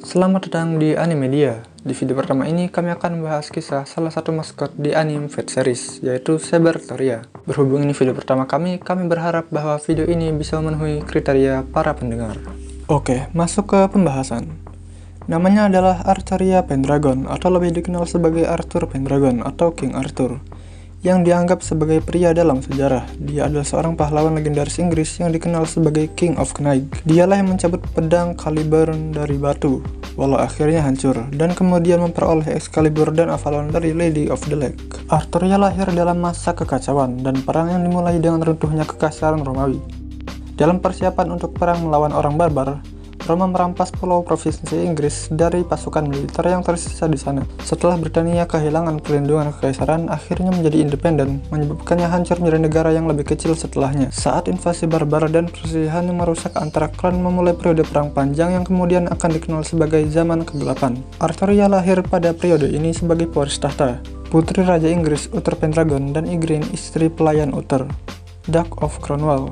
Selamat datang di Animedia. Di video pertama ini kami akan membahas kisah salah satu maskot di anime Fate series, yaitu Saber Toria. Berhubung ini video pertama kami berharap bahwa video ini bisa memenuhi kriteria para pendengar. Oke, masuk ke pembahasan. Namanya adalah Arthurian Pendragon, atau lebih dikenal sebagai Arthur Pendragon atau King Arthur, yang dianggap sebagai pria dalam sejarah. Dia adalah seorang pahlawan legendaris Inggris yang dikenal sebagai King of Knights. Dialah yang mencabut pedang Caliburn dari batu, walau akhirnya hancur, dan kemudian memperoleh Excalibur dan Avalon dari Lady of the Lake. Arthurian lahir dalam masa kekacauan dan perang yang dimulai dengan runtuhnya kekaisaran Romawi. Dalam persiapan untuk perang melawan orang barbar, Roma merampas pulau provinsi Inggris dari pasukan militer yang tersisa di sana. Setelah Britania kehilangan perlindungan kekaisaran, akhirnya menjadi independen, menyebabkannya hancur menjadi negara yang lebih kecil setelahnya. Saat invasi barbar dan perselisihan yang merusak antara klan memulai periode perang panjang yang kemudian akan dikenal sebagai zaman kegelapan. Arthurian lahir pada periode ini sebagai pewaris tahta, putri Raja Inggris Uther Pendragon dan Igraine, istri pelayan Uther, Duke of Cornwall.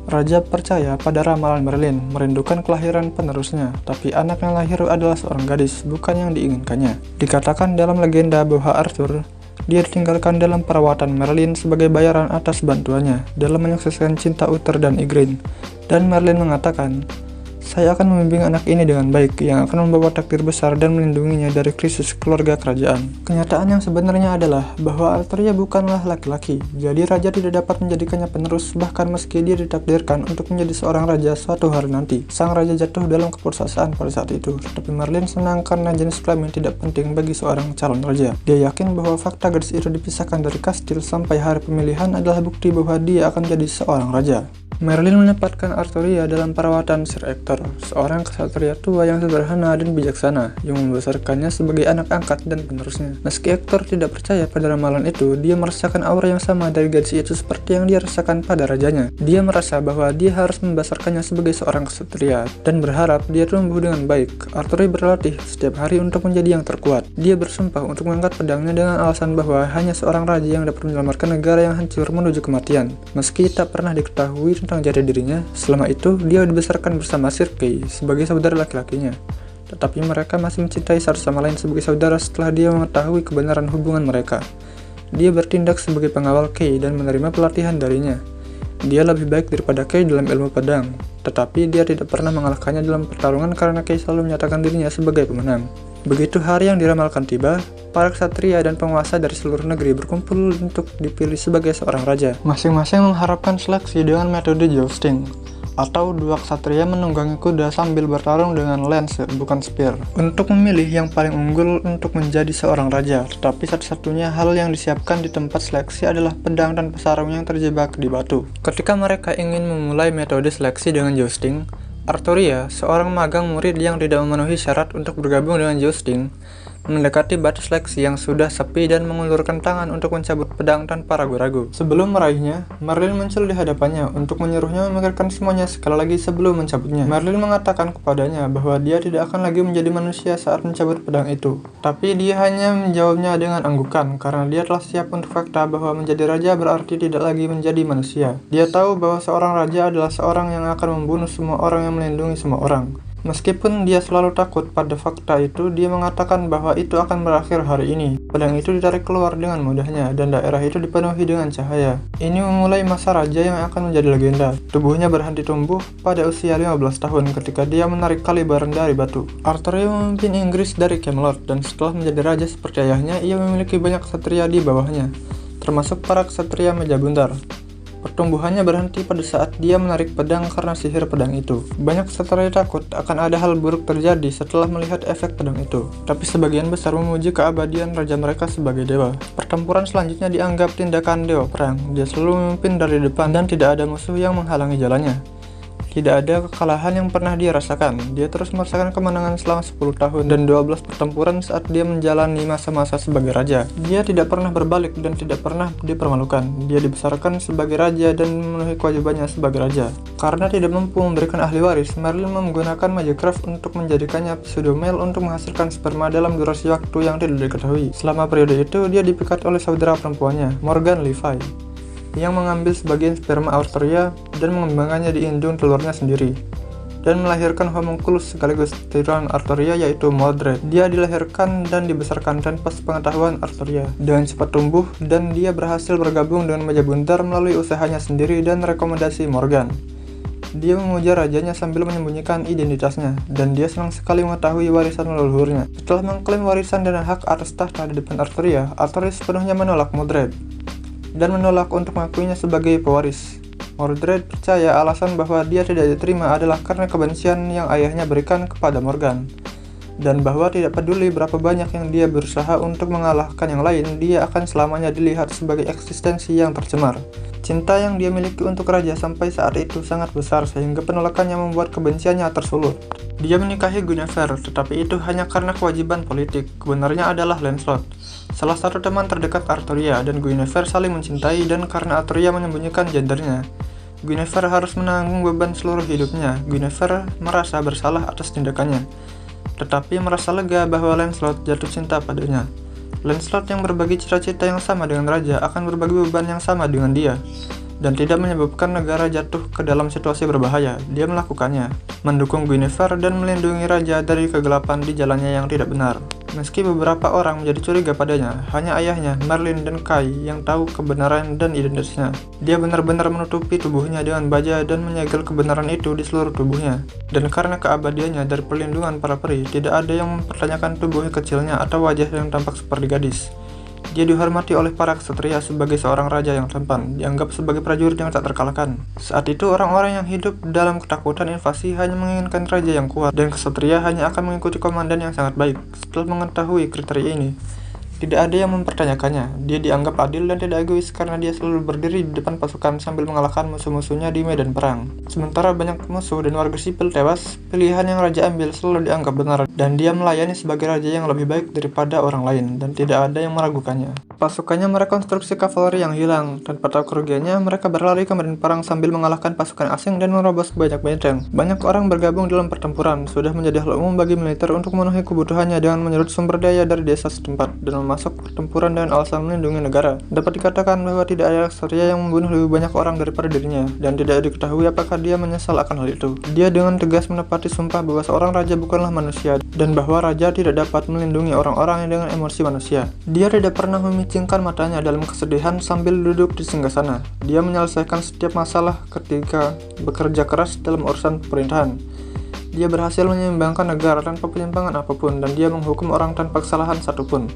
Raja percaya pada ramalan Merlin, merindukan kelahiran penerusnya, tapi anak yang lahir adalah seorang gadis, bukan yang diinginkannya. Dikatakan dalam legenda bahwa Arthur, dia ditinggalkan dalam perawatan Merlin sebagai bayaran atas bantuannya dalam menyukseskan cinta Uther dan Igraine. Dan Merlin mengatakan, "Saya akan membimbing anak ini dengan baik, yang akan membawa takdir besar dan melindunginya dari krisis keluarga kerajaan." Kenyataan yang sebenarnya adalah bahwa Arthurian bukanlah laki-laki, jadi raja tidak dapat menjadikannya penerus, bahkan meski dia ditakdirkan untuk menjadi seorang raja suatu hari nanti. Sang raja jatuh dalam keputusasaan pada saat itu, tetapi Merlin senang karena jenis kelamin tidak penting bagi seorang calon raja. Dia yakin bahwa fakta gadis itu dipisahkan dari kastil sampai hari pemilihan adalah bukti bahwa dia akan jadi seorang raja. Merlin menempatkan Arthurian dalam perawatan Sir Ector, seorang ksatria tua yang sederhana dan bijaksana, yang membesarkannya sebagai anak angkat dan penerusnya. Meski Ector tidak percaya pada ramalan itu, dia merasakan aura yang sama dari gadis itu seperti yang dia rasakan pada rajanya. Dia merasa bahwa dia harus membesarkannya sebagai seorang ksatria, dan berharap dia tumbuh dengan baik. Arthurian berlatih setiap hari untuk menjadi yang terkuat. Dia bersumpah untuk mengangkat pedangnya dengan alasan bahwa hanya seorang raja yang dapat menyelamatkan negara yang hancur menuju kematian. Meski tak pernah diketahui tentang jati dirinya, selama itu dia dibesarkan bersama Sir Kay sebagai saudara laki-lakinya. Tetapi mereka masih mencintai satu sama lain sebagai saudara setelah dia mengetahui kebenaran hubungan mereka. Dia bertindak sebagai pengawal Kay dan menerima pelatihan darinya. Dia lebih baik daripada Kay dalam ilmu pedang, tetapi dia tidak pernah mengalahkannya dalam pertarungan karena Kay selalu menyatakan dirinya sebagai pemenang. Begitu hari yang diramalkan tiba, para ksatria dan penguasa dari seluruh negeri berkumpul untuk dipilih sebagai seorang raja. Masing-masing mengharapkan seleksi dengan metode jousting, atau dua ksatria menunggangi kuda sambil bertarung dengan lance, bukan spear, untuk memilih yang paling unggul untuk menjadi seorang raja. Tetapi satu-satunya hal yang disiapkan di tempat seleksi adalah pedang dan pesarung yang terjebak di batu. Ketika mereka ingin memulai metode seleksi dengan jousting, Arthurian, seorang magang murid yang tidak memenuhi syarat untuk bergabung dengan jousting, mendekati batu seleksi yang sudah sepi dan mengulurkan tangan untuk mencabut pedang tanpa ragu-ragu. Sebelum meraihnya, Merlin muncul di hadapannya untuk menyuruhnya memikirkan semuanya sekali lagi sebelum mencabutnya. Merlin mengatakan kepadanya bahwa dia tidak akan lagi menjadi manusia saat mencabut pedang itu. Tapi dia hanya menjawabnya dengan anggukan karena dia telah siap untuk fakta bahwa menjadi raja berarti tidak lagi menjadi manusia. Dia tahu bahwa seorang raja adalah seorang yang akan membunuh semua orang yang melindungi semua orang. Meskipun dia selalu takut pada fakta itu, dia mengatakan bahwa itu akan berakhir hari ini. Pedang itu ditarik keluar dengan mudahnya, dan daerah itu dipenuhi dengan cahaya. Ini memulai masa raja yang akan menjadi legenda. Tubuhnya berhenti tumbuh pada usia 15 tahun ketika dia menarik Caliburn dari batu. Arthurian memimpin Inggris dari Camelot, dan setelah menjadi raja seperti ayahnya, ia memiliki banyak ksatria di bawahnya, termasuk para ksatria meja buntar. Pertumbuhannya berhenti pada saat dia menarik pedang karena sihir pedang itu. Banyak ksatria takut akan ada hal buruk terjadi setelah melihat efek pedang itu, tapi sebagian besar memuji keabadian raja mereka sebagai dewa. Pertempuran selanjutnya dianggap tindakan dewa perang. Dia selalu memimpin dari depan dan tidak ada musuh yang menghalangi jalannya. Tidak ada kekalahan yang pernah dia rasakan. Dia terus merasakan kemenangan selama 10 tahun dan 12 pertempuran saat dia menjalani masa-masa sebagai raja. Dia tidak pernah berbalik dan tidak pernah dipermalukan. Dia dibesarkan sebagai raja dan memenuhi kewajibannya sebagai raja. Karena tidak mampu memberikan ahli waris, Merlin menggunakan Magicraft untuk menjadikannya pseudomale untuk menghasilkan sperma dalam durasi waktu yang tidak diketahui. Selama periode itu, dia dipikat oleh saudara perempuannya, Morgan Le Fay, yang mengambil sebagian sperma Arthurian dan mengembangkannya di indung telurnya sendiri dan melahirkan homunculus sekaligus tiruan Arthurian, yaitu Mordred. Dia dilahirkan dan dibesarkan tanpa sepengetahuan Arthurian. Dengan cepat tumbuh dan dia berhasil bergabung dengan Meja Buntar melalui usahanya sendiri dan rekomendasi Morgan. Dia memuja rajanya sambil menyembunyikan identitasnya, dan dia senang sekali mengetahui warisan leluhurnya. Setelah mengklaim warisan dan hak atas tahta di depan Arthurian sepenuhnya menolak Mordred dan menolak untuk mengakuinya sebagai pewaris. Mordred percaya alasan bahwa dia tidak diterima adalah karena kebencian yang ayahnya berikan kepada Morgan, dan bahwa tidak peduli berapa banyak yang dia berusaha untuk mengalahkan yang lain, dia akan selamanya dilihat sebagai eksistensi yang tercemar. Cinta yang dia miliki untuk raja sampai saat itu sangat besar sehingga penolakannya membuat kebenciannya tersulut. Dia menikahi Guinevere, tetapi itu hanya karena kewajiban politik. Kebenarnya adalah Lancelot, salah satu teman terdekat Arthurian, dan Guinevere saling mencintai, dan karena Arthurian menyembunyikan gendernya, Guinevere harus menanggung beban seluruh hidupnya. Guinevere merasa bersalah atas tindakannya, tetapi merasa lega bahwa Lancelot jatuh cinta padanya. Lancelot yang berbagi cita-cita yang sama dengan raja akan berbagi beban yang sama dengan dia, dan tidak menyebabkan negara jatuh ke dalam situasi berbahaya. Dia melakukannya, mendukung Guinevere dan melindungi raja dari kegelapan di jalannya yang tidak benar. Meski beberapa orang menjadi curiga padanya, hanya ayahnya, Merlin dan Kay yang tahu kebenaran dan identitasnya. Dia benar-benar menutupi tubuhnya dengan baja dan menyegel kebenaran itu di seluruh tubuhnya. Dan karena keabadiannya dari perlindungan para peri, tidak ada yang mempertanyakan tubuh kecilnya atau wajah yang tampak seperti gadis. Dia dihormati oleh para ksatria sebagai seorang raja yang tampan, dianggap sebagai prajurit yang tak terkalahkan. Saat itu orang-orang yang hidup dalam ketakutan invasi hanya menginginkan raja yang kuat, dan ksatria hanya akan mengikuti komandan yang sangat baik. Setelah mengetahui kriteria ini, tidak ada yang mempertanyakannya. Dia dianggap adil dan tidak egois karena dia selalu berdiri di depan pasukan sambil mengalahkan musuh-musuhnya di medan perang. Sementara banyak musuh dan warga sipil tewas, pilihan yang raja ambil selalu dianggap benar, dan dia melayani sebagai raja yang lebih baik daripada orang lain, dan tidak ada yang meragukannya. Pasukannya merekonstruksi kavaleri yang hilang. Tanpa tahu kerugiannya, mereka berlari ke medan perang sambil mengalahkan pasukan asing dan merobos banyak benteng. Banyak orang bergabung dalam pertempuran. Sudah menjadi hal umum bagi militer untuk memenuhi kebutuhannya dengan menyerut sumber daya dari desa setempat dan masuk pertempuran dengan alasan melindungi negara. Dapat dikatakan bahwa tidak ada ksatria yang membunuh lebih banyak orang daripada dirinya, dan tidak diketahui apakah dia menyesal akan hal itu. Dia dengan tegas menepati sumpah bahwa seorang raja bukanlah manusia, dan bahwa raja tidak dapat melindungi orang-orang yang dengan emosi manusia. Dia tidak pernah memicingkan matanya dalam kesedihan sambil duduk di singgasana. Dia menyelesaikan setiap masalah ketika bekerja keras dalam urusan pemerintahan. Dia berhasil menyeimbangkan negara tanpa penyimpangan apapun, dan dia menghukum orang tanpa kesalahan satupun.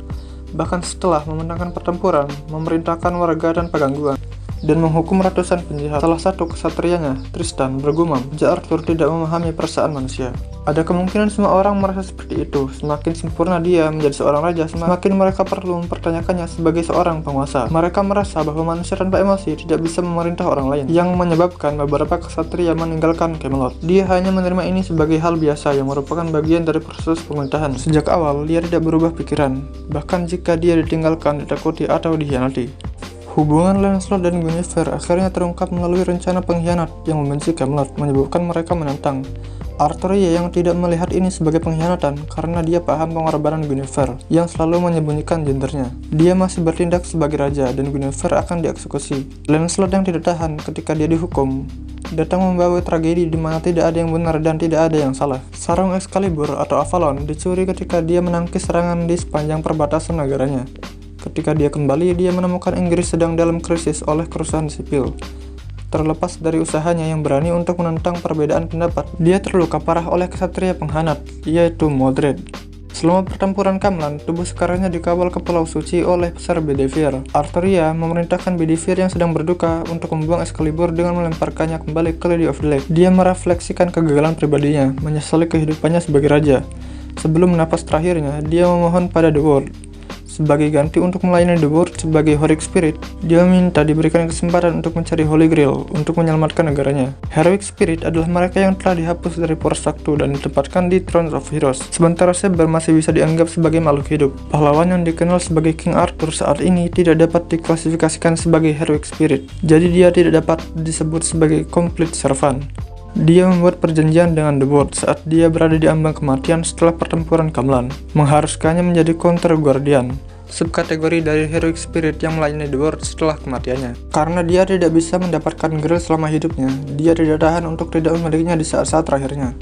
Bahkan setelah memenangkan pertempuran, memerintahkan warga tanpa gangguan, dan menghukum ratusan penjahat. Salah satu kesatrianya, Tristan, bergumam, Raja Arthur tidak memahami perasaan manusia. Ada kemungkinan semua orang merasa seperti itu. Semakin sempurna dia menjadi seorang raja, semakin mereka perlu mempertanyakannya sebagai seorang penguasa. Mereka merasa bahwa manusia tanpa emosi tidak bisa memerintah orang lain, yang menyebabkan beberapa ksatria meninggalkan Camelot. Dia hanya menerima ini sebagai hal biasa yang merupakan bagian dari proses pemerintahan. Sejak awal, dia tidak berubah pikiran, bahkan jika dia ditinggalkan, ditakuti, atau dikhianati. Hubungan Lancelot dan Guinevere akhirnya terungkap melalui rencana pengkhianat yang membenci Camelot, menyebabkan mereka menentang. Arthurian yang tidak melihat ini sebagai pengkhianatan karena dia paham pengorbanan Guinevere yang selalu menyembunyikan gendernya. Dia masih bertindak sebagai raja dan Guinevere akan dieksekusi. Lancelot yang tidak tahan ketika dia dihukum datang membawa tragedi di mana tidak ada yang benar dan tidak ada yang salah. Sarung Excalibur atau Avalon dicuri ketika dia menangkis serangan di sepanjang perbatasan negaranya. Ketika dia kembali, dia menemukan Inggris sedang dalam krisis oleh kerusuhan sipil. Terlepas dari usahanya yang berani untuk menentang perbedaan pendapat, dia terluka parah oleh ksatria pengkhianat, yaitu Mordred. Selama pertempuran Camelot, tubuh sekarangnya dikawal ke Pulau Suci oleh Ser Bedivere. Arthurian memerintahkan Bedivere yang sedang berduka untuk membuang Excalibur dengan melemparkannya kembali ke Lady of the Lake. Dia merefleksikan kegagalan pribadinya, menyesali kehidupannya sebagai raja. Sebelum napas terakhirnya, dia memohon pada The World, Sebagai ganti untuk melayani The World sebagai Heroic Spirit, dia minta diberikan kesempatan untuk mencari Holy Grail untuk menyelamatkan negaranya. Heroic Spirit adalah mereka yang telah dihapus dari poros waktu dan ditempatkan di Throne of Heroes. Sementara Saber masih bisa dianggap sebagai makhluk hidup. Pahlawan yang dikenal sebagai King Arthur saat ini tidak dapat diklasifikasikan sebagai Heroic Spirit, jadi dia tidak dapat disebut sebagai Complete Servant. Dia membuat perjanjian dengan The World saat dia berada di ambang kematian setelah pertempuran Kamlan, mengharuskannya menjadi Counter Guardian, subkategori dari Heroic Spirit yang melayani The World setelah kematiannya. Karena dia tidak bisa mendapatkan Grail selama hidupnya, dia tidak tahan untuk tidak memilikinya di saat-saat terakhirnya.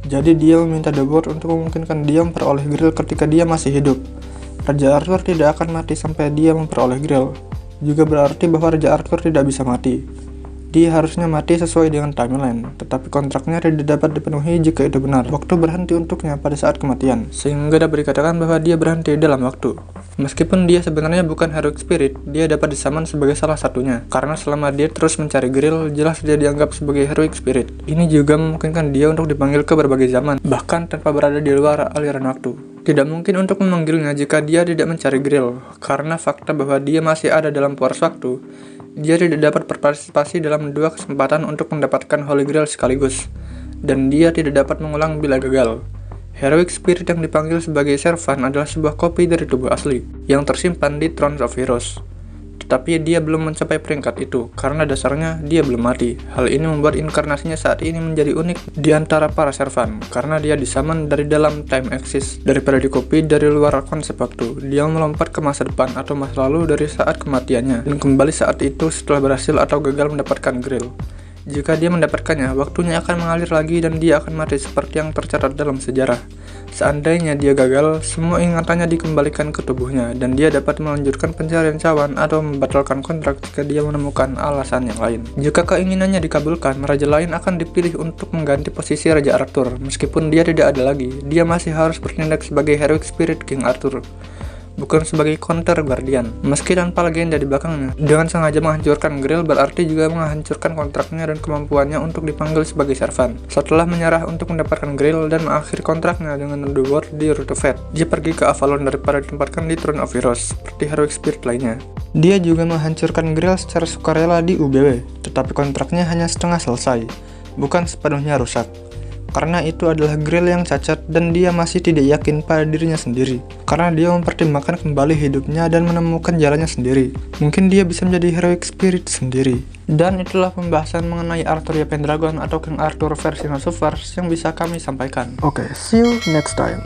Jadi dia meminta The World untuk memungkinkan dia memperoleh Grail ketika dia masih hidup. Raja Arthur tidak akan mati sampai dia memperoleh Grail. Juga berarti bahwa Raja Arthur tidak bisa mati. Dia harusnya mati sesuai dengan timeline, tetapi kontraknya tidak dapat dipenuhi jika itu benar. Waktu berhenti untuknya pada saat kematian, sehingga dapat dikatakan bahwa dia berhenti dalam waktu. Meskipun dia sebenarnya bukan Heroic Spirit, dia dapat disaman sebagai salah satunya, karena selama dia terus mencari Grail, jelas dia dianggap sebagai Heroic Spirit. Ini juga memungkinkan dia untuk dipanggil ke berbagai zaman, bahkan tanpa berada di luar aliran waktu. Tidak mungkin untuk memanggilnya jika dia tidak mencari Grail, karena fakta bahwa dia masih ada dalam poros waktu, dia tidak dapat berpartisipasi dalam dua kesempatan untuk mendapatkan Holy Grail sekaligus, dan dia tidak dapat mengulang bila gagal. Heroic Spirit yang dipanggil sebagai Servant adalah sebuah kopi dari tubuh asli, yang tersimpan di Throne of Heroes. Tetapi dia belum mencapai peringkat itu, karena dasarnya dia belum mati. Hal ini membuat inkarnasinya saat ini menjadi unik di antara para Servant, karena dia disaman dari dalam time axis, daripada dikopi dari luar konsep waktu. Dia melompat ke masa depan atau masa lalu dari saat kematiannya, dan kembali saat itu setelah berhasil atau gagal mendapatkan Grail. Jika dia mendapatkannya, waktunya akan mengalir lagi dan dia akan mati seperti yang tercatat dalam sejarah. Seandainya dia gagal, semua ingatannya dikembalikan ke tubuhnya dan dia dapat melanjutkan pencarian cawan atau membatalkan kontrak jika dia menemukan alasan yang lain. Jika keinginannya dikabulkan, raja lain akan dipilih untuk mengganti posisi Raja Arthur. Meskipun dia tidak ada lagi, dia masih harus bertindak sebagai Heroic Spirit King Arthur, bukan sebagai Counter Guardian. Meski tanpa legenda di belakangnya, dengan sengaja menghancurkan Grail berarti juga menghancurkan kontraknya dan kemampuannya untuk dipanggil sebagai Servant. Setelah menyerah untuk mendapatkan Grail dan mengakhiri kontraknya dengan The World di Root of Fate, dia pergi ke Avalon daripada ditempatkan di Throne of Heroes seperti Heroic Spirit lainnya. Dia juga menghancurkan Grail secara sukarela di UBW, tetapi kontraknya hanya setengah selesai, bukan sepenuhnya rusak. Karena itu adalah Grail yang cacat dan dia masih tidak yakin pada dirinya sendiri. Karena dia mempertimbangkan kembali hidupnya dan menemukan jalannya sendiri. Mungkin dia bisa menjadi Heroic Spirit sendiri. Dan itulah pembahasan mengenai Arthur Pendragon atau King Arthur versi House of Cards yang bisa kami sampaikan. Oke, see you next time.